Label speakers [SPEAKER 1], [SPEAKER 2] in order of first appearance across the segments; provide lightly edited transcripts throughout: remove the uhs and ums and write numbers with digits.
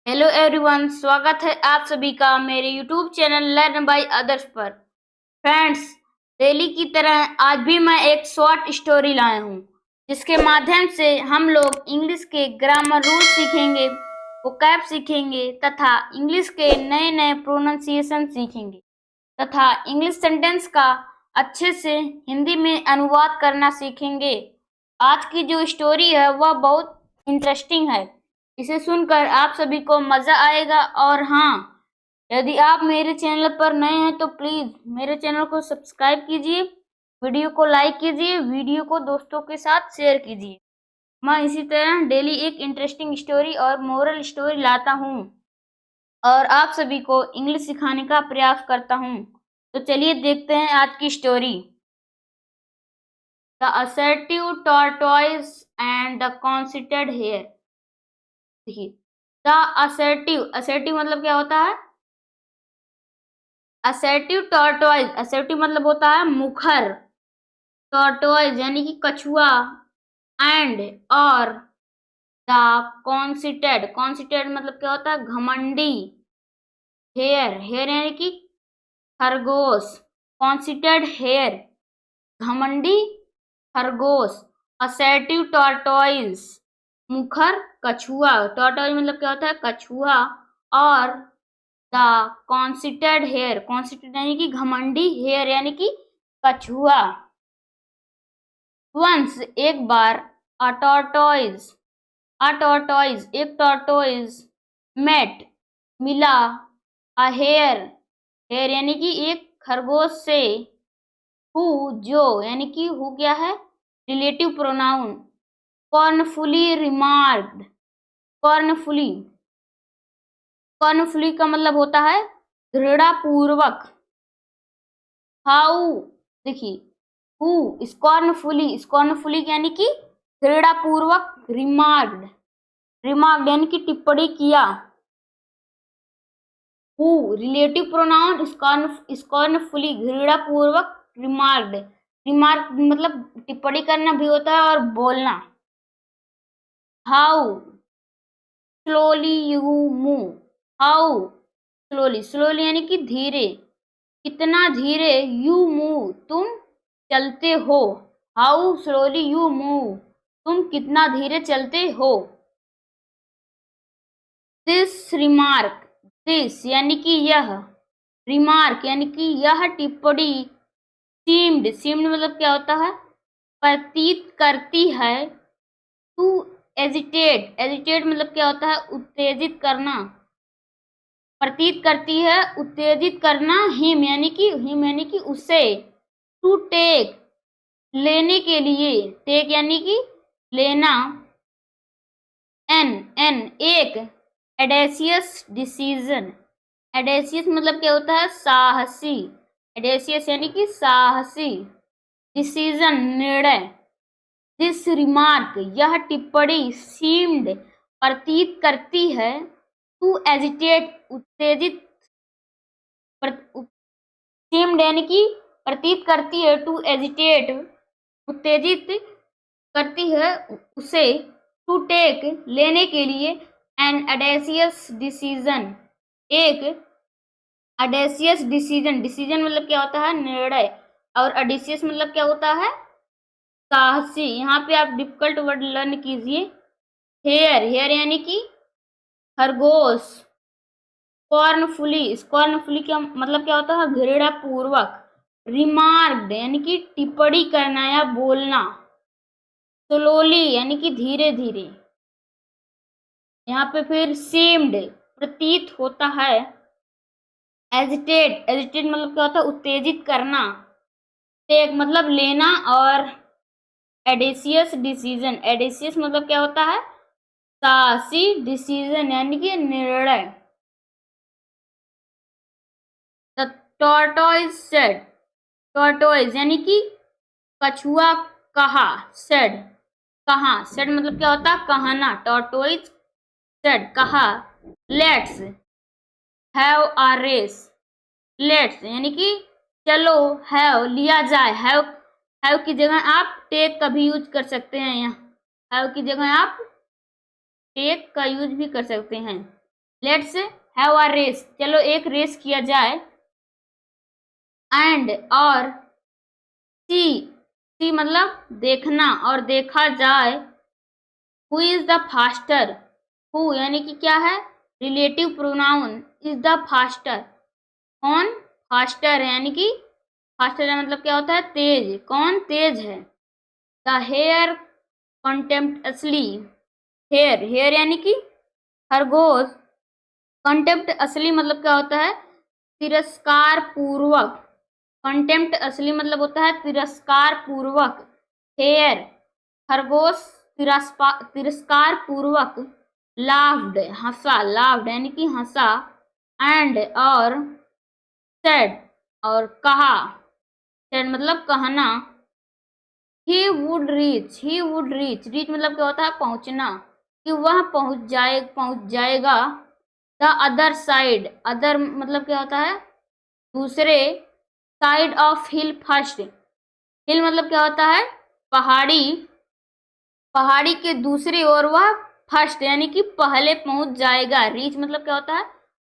[SPEAKER 1] Hello everyone, स्वागत है आप सभी का मेरे YouTube channel learn by others पर। फ्रेंड्स, डेली की तरह आज भी मैं एक शॉर्ट स्टोरी लाया हूँ जिसके माध्यम से हम लोग इंग्लिश के ग्रामर रूल सीखेंगे, वोकैब सीखेंगे तथा इंग्लिश के नए नए प्रोनाउंसिएशन सीखेंगे तथा इंग्लिश सेंटेंस का अच्छे से हिंदी में अनुवाद करना सीखेंगे। आज की जो स्टोरी है वह बहुत इंटरेस्टिंग है। इसे सुनकर आप सभी को मजा आएगा। और हाँ, यदि आप मेरे चैनल पर नए हैं तो प्लीज मेरे चैनल को सब्सक्राइब कीजिए, वीडियो को लाइक कीजिए, वीडियो को दोस्तों के साथ शेयर कीजिए। मैं इसी तरह डेली एक इंटरेस्टिंग स्टोरी और मोरल स्टोरी लाता हूँ और आप सभी को इंग्लिश सिखाने का प्रयास करता हूँ। तो चलिए देखते हैं आज की story. The assertive tortoise and the conceited hare. देखिए, द असर्टिव मतलब क्या होता है? असर्टिव टॉर्टोइज, असर्टिव मतलब होता है मुखर, टॉर्टोइज यानी कि कछुआ, एंड और द कॉन्सिटेड, कॉन्सिटेड मतलब क्या होता है? घमंडी, हेयर, हेयर यानी कि खरगोश, कॉन्सिटेड हेयर, घमंडी खरगोश, असर्टिव टॉर्टोइज मुखर कछुआ, टॉर्टोइज मतलब क्या होता है? कछुआ, और द कॉन्सिटेड हेयर, कॉन्सिटेड यानी कि घमंडी, हेयर यानी कि कछुआ। वंस एक बार, अ टॉर्टोइज, एक टॉर्टोइज, मेट मिला, अ हेयर, हेयर यानी कि एक खरगोश से, हु जो यानी कि हु क्या है? रिलेटिव प्रोनाउन, कॉर्नफुली रिमार्क्ड, कॉर्नफुली, कॉर्नफुली का मतलब होता है घृणापूर्वक। हाउ, देखिए, हु स्कॉर्नफुली, स्कॉर्नफुली यानी कि घृणापूर्वक, रिमार्क्ड, रिमार्क्ड यानी कि टिप्पणी किया। हु रिलेटिव प्रोनाउन, स्कॉर्नफुली घृणापूर्वक, रिमार्क्ड, रिमार्क मतलब टिप्पणी करना भी होता है और बोलना। How slowly you move, how slowly, slowly यानी कि धीरे, कितना धीरे, यू मूव तुम चलते हो, हाउ स्लोली यू मूव तुम कितना धीरे चलते हो। दिस रिमार्क, दिस यानी कि यह, रिमार्क यानी कि यह टिप्पणी, सीम्ड, सीम्ड मतलब क्या होता है? प्रतीत करती है, टू एजिटेट, एजिटेट मतलब क्या होता है? उत्तेजित करना, प्रतीत करती है, उत्तेजित करना, हिम यानी कि उसे, टू टेक लेने के लिए, टेक यानी कि लेना, एन एक, एडेसियस डिसीजन, एडेसियस मतलब क्या होता है? साहसी, एडेसियस यानी कि साहसी, डिसीजन निर्णय। दिस रिमार्क यह टिप्पणी, सीम्ड प्रतीत करती है, टू एजिटेट उत्तेजित, सीम्ड यानी कि प्रतीत करती है, टू एजिटेट उत्तेजित करती है उसे, टू टेक लेने के लिए, एन अडेसियस डिसीजन एक अडेसियस डिसीजन, डिसीजन मतलब क्या होता है? निर्णय, और अडेसियस मतलब क्या होता है? साहसी। यहाँ पे आप डिफिकल्ट वर्ड लर्न कीजिए। हेयर, हेयर यानी कि खरगोश, स्कॉर्नफुली, स्कॉर्नफुली क्या मतलब क्या होता है? घृणा पूर्वक, रिमार्क्ड यानी कि टिप्पणी करना या बोलना, स्लोली यानी कि धीरे धीरे। यहाँ पे फिर सीम्ड प्रतीत होता है, एजिटेट, एजिटेट मतलब क्या होता है? उत्तेजित करना, टेक मतलब लेना, और एडेसियस डिसीजन, एडेसियस मतलब क्या होता है? साहसी, डिसीजन यानी कि निर्णय। द टॉर्टोइज सेड, टॉर्टोइज यानी कि कछुआ कहा, सेड कहा, सेड मतलब क्या होता है? कहना, टॉर्टोइज सेड कहा, let's have a race, let's यानी कि चलो, हैव लिया जाए, हैव की जगह आप टेक का भी यूज कर सकते हैं। यहाँ हैव की जगह आप टेक का यूज भी कर सकते हैं। लेट्स हैव अ रेस, चलो एक रेस किया जाए। एंड और सी, सी मतलब देखना और देखा जाए। Who is the faster, who यानी कि क्या है, relative pronoun, is the faster, कौन फास्टर है, यानी कि फास्टर है मतलब क्या होता है, तेज, कौन तेज है। द हेयर कंटेम्प्टसली, हेयर, हेयर यानी कि खरगोश, कंटेम्प्ट असली मतलब क्या होता है, तिरस्कार पूर्वक, कंटेम्प्ट असली मतलब होता है तिरस्कार पूर्वक। हेयर खरगोश तिरस्कार पूर्वक, लाफ्ड हंसा, लाफ्ड यानी कि हंसा, एंड और सेड और कहा, सेड मतलब कहना। He would reach, he would reach, reach मतलब क्या होता है, पहुंचना, कि वह पहुंच जाएगा। द अदर साइड, अदर मतलब क्या होता है, दूसरे, साइड ऑफ हिल फर्स्ट, हिल मतलब क्या होता है, पहाड़ी, पहाड़ी के दूसरी ओर वह फर्स्ट यानी कि पहले पहुंच जाएगा। रीच मतलब क्या होता है,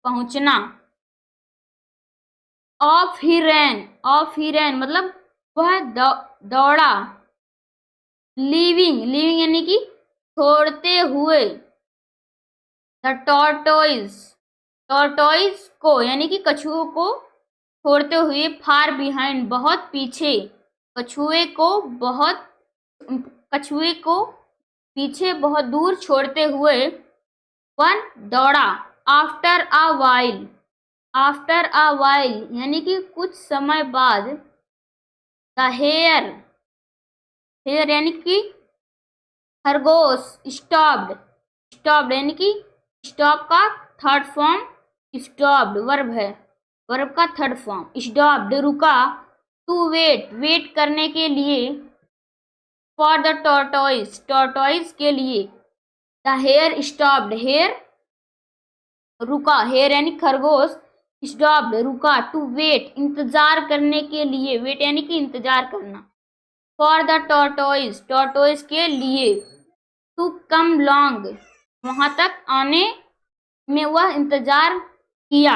[SPEAKER 1] पहुंचना। ऑफ ही रैन, ऑफ ही रैन मतलब वह दौड़ा। लीविंग, लीविंग यानी कि छोड़ते हुए। द टॉर्टोइज, टॉर्टोइज को यानी कि कछुओं को छोड़ते हुए, फार बिहाइंड बहुत पीछे, कछुए को बहुत, कछुए को पीछे बहुत दूर छोड़ते हुए, वन दौड़ा। After a while, after a while यानी कि कुछ समय बाद। द हेयर, हेयर यानी कि खरगोश, स्टॉप्ड, स्टॉप्ड यानी कि स्टॉप का थर्ड फॉर्म स्टॉप्ड वर्ब है, वर्ब का थर्ड फॉर्म स्टॉप्ड, रुका। टू वेट, वेट करने के लिए। फॉर द टॉर्टोइज, टॉर्टोइज के लिए। द हेयर स्टॉप्ड, हेयर रुका, हेयर यानी खरगोश, स्टॉप्ड रुका। टू वेट इंतजार करने के लिए, वेट यानी कि इंतजार करना। फॉर द टॉर्टोइज, टॉर्टोइज के लिए। टू कम लॉन्ग, वहां तक आने में वह इंतजार किया।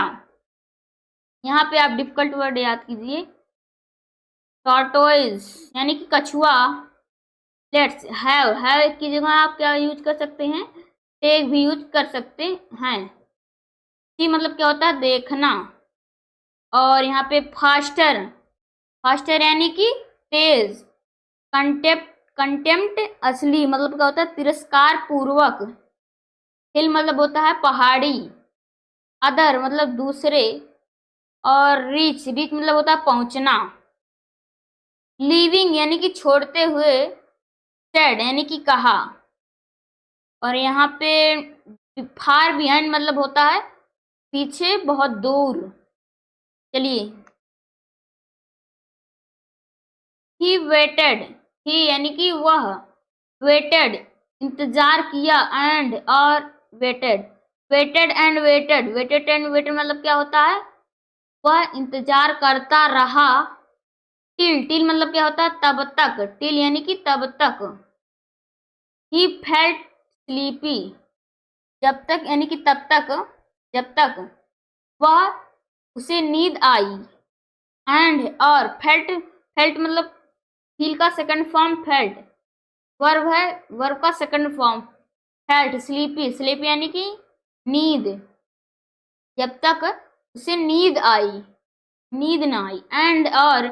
[SPEAKER 1] यहाँ पे आप डिफिकल्ट वर्ड याद कीजिए। टॉर्टोइज यानी कि कछुआ। लेट्स हैव, हैव की जगह आप क्या यूज कर सकते हैं, टेक भी यूज कर सकते हैं। सी मतलब क्या होता है, देखना। और यहाँ पे फास्टर, फास्टर यानी कि तेज। कंटेम्प्ट, कंटेम्प्ट असली मतलब क्या होता है, तिरस्कार पूर्वक। हिल मतलब होता है पहाड़ी। अदर मतलब दूसरे। और रीच, रीच मतलब होता है पहुंचना। लीविंग यानी कि छोड़ते हुए। सेड यानी कि कहा। और यहाँ पे फार बिहाइंड मतलब होता है पीछे बहुत दूर। चलिए, ही वेटेड, ही यानी कि वह, वेटेड इंतजार किया, एंड और waited, waited and waited, waited and waited मतलब क्या होता है, वह इंतजार करता रहा। टिल, टिल मतलब क्या होता है, तब तक, टिल यानी कि तब तक। ही फेल्ट स्लीपी, जब तक यानी कि तब तक, जब तक वह, उसे नींद आई। एंड और फेल्ट, फेल्ट मतलब फील का सेकंड फॉर्म फेल्ट, वर्ब है, वर्ब का second form felt. Sleepy, sleepy यानी कि नींद, जब तक उसे नींद आई, नींद ना आई। एंड और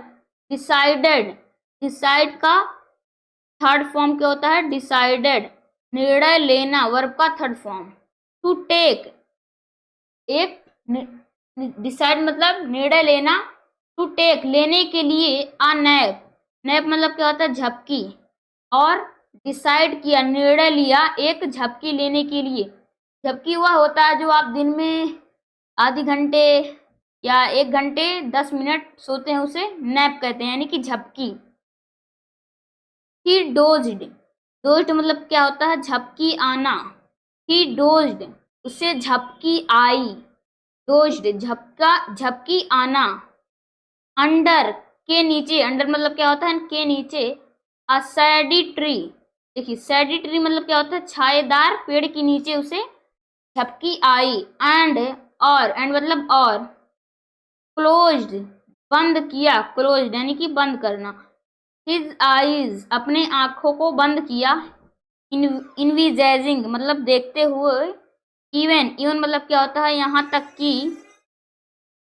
[SPEAKER 1] डिसाइडेड, डिसाइड का थर्ड फॉर्म क्या होता है, डिसाइडेड निर्णय लेना, वर्ब का थर्ड फॉर्म। टू टेक, एक डिसाइड मतलब निर्णय लेना। टू टेक लेने के लिए। अ नैप, नैप मतलब क्या होता है, झपकी। और डिसाइड किया निर्णय लिया एक झपकी लेने के लिए। झपकी वह होता है जो आप दिन में आधे घंटे या 1 घंटे 10 मिनट सोते हैं, उसे नैप कहते हैं, यानी कि झपकी। ही डोज्ड, डोज्ड मतलब क्या होता है, झपकी आना। ही डोज्ड, उसे झपकी आई। डोज्ड झपका, झपकी आना। अंडर के नीचे, अंडर मतलब क्या होता है, के नीचे। अ सैडी ट्री, देखिए सैडी ट्री मतलब क्या होता है, छाएदार पेड़ के नीचे उसे झपकी आई, एंड और, एंड मतलब और, क्लोज्ड बंद किया, क्लोज्ड यानी कि बंद करना, हिज आईज अपने आंखों को बंद किया, इनविजेजिंग मतलब देखते हुए, इवन, इवन मतलब क्या होता है यहाँ तक कि,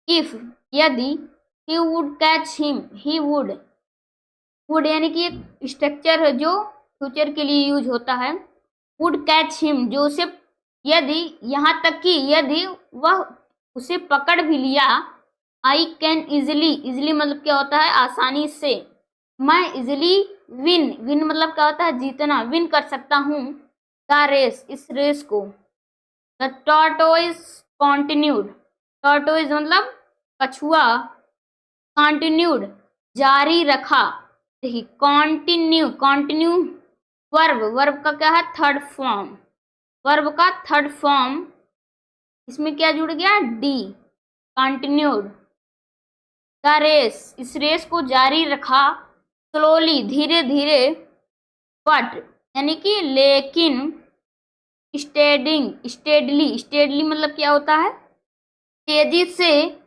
[SPEAKER 1] इफ यदि, he would catch him, he would यानी कि एक स्ट्रक्चर है जो फ्यूचर के लिए यूज होता है, वुड कैच हिम जो उसे, यदि यहाँ तक कि यदि वह उसे पकड़ भी लिया, आई कैन इजिली, इजिली मतलब क्या होता है आसानी से, मैं इजिली विन मतलब क्या होता है जीतना, विन कर सकता हूँ, द रेस इस रेस को, द टॉर्टोइज कॉन्टिन्यूड, टॉर्टोइज मतलब कछुआ, कॉन्टिन्यूड जारी रखा, देखिए कॉन्टिन्यू वर्ब का क्या है थर्ड फॉर्म, वर्ब का थर्ड फॉर्म, इसमें क्या जुड़ गया डी, कंटिन्यूड, द रेस इस रेस को जारी रखा, स्लोली धीरे धीरे, बट यानी कि लेकिन, स्टेडली मतलब क्या होता है तेजी से,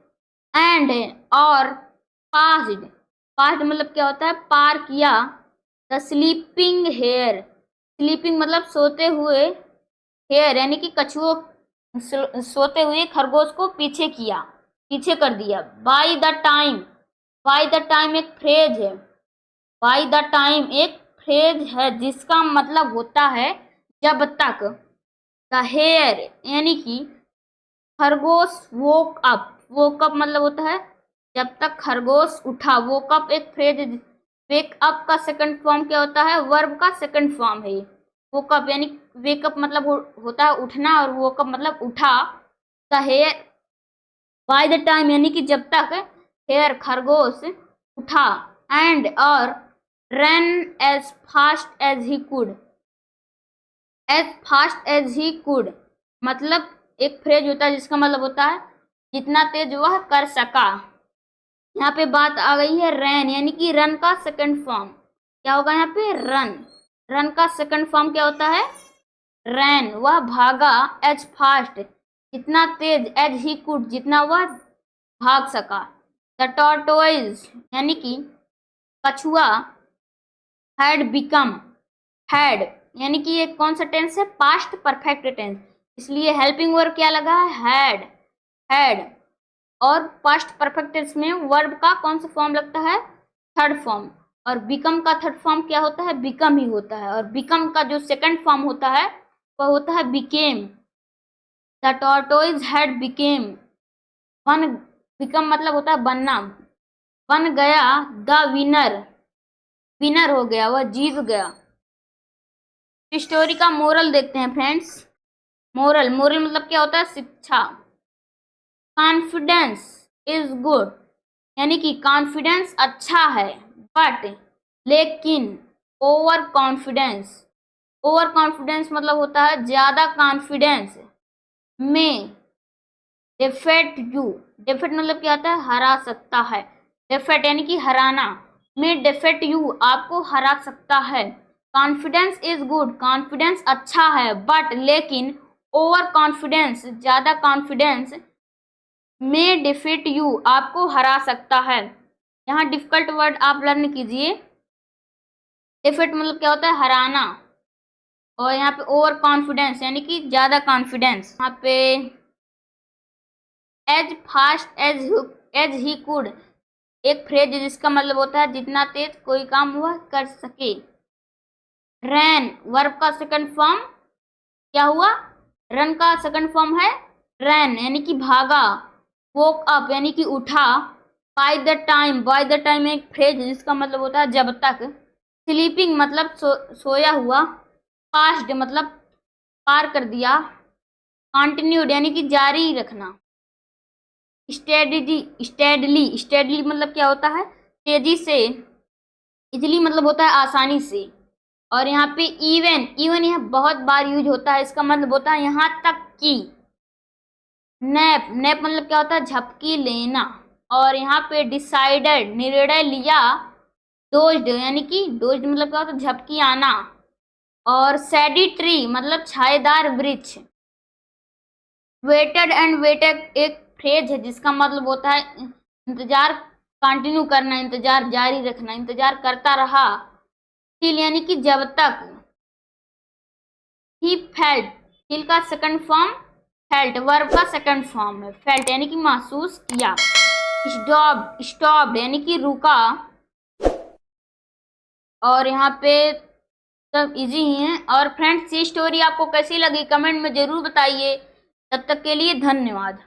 [SPEAKER 1] एंड और, पास्ट मतलब क्या होता है पार किया, द स्लीपिंग हेयर, स्लीपिंग मतलब सोते हुए, हेयर यानी कि कछुओं, सोते हुए खरगोश को पीछे किया, पीछे कर दिया, bye the time, bye the time एक फ्रेज है, बाय द टाइम एक फ्रेज है जिसका मतलब होता है जब तक, द हेयर यानी कि खरगोश, वोक अप मतलब होता है जब तक खरगोश उठा, वोक अप एक फ्रेज, वेक अप का सेकंड फॉर्म क्या होता है वर्ब का सेकंड फॉर्म है, वोकअप यानी वेकअप मतलब होता है उठना, और वोकअप मतलब उठा, the hare by the time यानी कि जब तक, हेयर खरगोश उठा, एंड और, run as fast as he could, as fast as he could मतलब एक फ्रेज होता है जिसका मतलब होता है जितना तेज वह कर सका, यहाँ पे बात आ गई है रन यानी कि रन का सेकंड फॉर्म, क्या होगा यहाँ पे रन का सेकंड फॉर्म क्या होता है रैन, वह भागा, एज फास्ट जितना तेज, एज ही कुड जितना वह भाग सका, द टॉर्टोइज यानी कि कछुआ, हैड बिकम, हैड यानी कि ये कौन सा टेंस है पास्ट परफेक्ट टेंस, इसलिए हेल्पिंग वर्ब क्या लगा है हैड, और पास्ट परफेक्ट टेंस में वर्ब का कौन सा फॉर्म लगता है थर्ड फॉर्म, और बिकम का थर्ड फॉर्म क्या होता है बिकम ही होता है, और बिकम का जो सेकंड फॉर्म होता है वह होता है became, the tortoise had became, बन, बिकम मतलब होता है बनना, बन गया, द विनर, विनर हो गया वह जीत गया। स्टोरी का मोरल देखते हैं फ्रेंड्स, मोरल मतलब क्या होता है शिक्षा, कॉन्फिडेंस इज गुड यानी कि कॉन्फिडेंस अच्छा है, बट लेकिन, ओवर कॉन्फिडेंस मतलब होता है ज्यादा कॉन्फिडेंस में, डिफेट यू, डिफेट मतलब क्या होता है हरा सकता है, डिफेट यानी कि हराना, में डिफेट यू आपको हरा सकता है, कॉन्फिडेंस इज गुड कॉन्फिडेंस अच्छा है, बट लेकिन, ओवर कॉन्फिडेंस ज्यादा कॉन्फिडेंस, में डिफीट यू आपको हरा सकता है। यहाँ डिफिकल्ट वर्ड आप लर्न कीजिए, डिफीट मतलब क्या होता है हराना, और यहाँ पे ओवर कॉन्फिडेंस यानी कि ज्यादा कॉन्फिडेंस, यहाँ पे as fast as he could एक फ्रेज जिसका मतलब होता है जितना तेज कोई काम वह कर सके, रैन वर्ब का सेकंड फॉर्म क्या हुआ रन का सेकंड फॉर्म है रैन यानी कि भागा, वोक अप यानी कि उठा, बाय द टाइम एक फ्रेज जिसका मतलब होता है जब तक, स्लीपिंग मतलब सोया हुआ, पास्ट मतलब पार कर दिया, कंटिन्यूड यानी कि जारी रखना, स्टेडली मतलब क्या होता है तेजी से, इजली मतलब होता है आसानी से, और यहाँ पे इवन यह बहुत बार यूज होता है, इसका मतलब होता है यहाँ तक कि, नैप मतलब क्या होता है झपकी लेना, और यहाँ पे डिसाइडेड निर्णय लिया, डोज्ड यानी कि डोज्ड मतलब क्या होता है झपकी आना, और सैडी ट्री मतलब छायेदार वृक्ष, वेटेड एंड वेटेड एक फ्रेज है जिसका मतलब होता है इंतजार कंटिन्यू करना, इंतजार जारी रखना, इंतजार करता रहा टिल यानी कि जब तक। ही फेल्ट, फील का सेकंड फॉर्म फेल्ट, वर्ब का सेकंड फॉर्म है। फेल्ट यानी कि महसूस किया। स्टॉप्ड, स्टॉप्ड यानी कि रुका। और यहाँ पे सब इजी ही है। और फ्रेंड्स ये स्टोरी आपको कैसी लगी कमेंट में जरूर बताइए। तब तक के लिए धन्यवाद।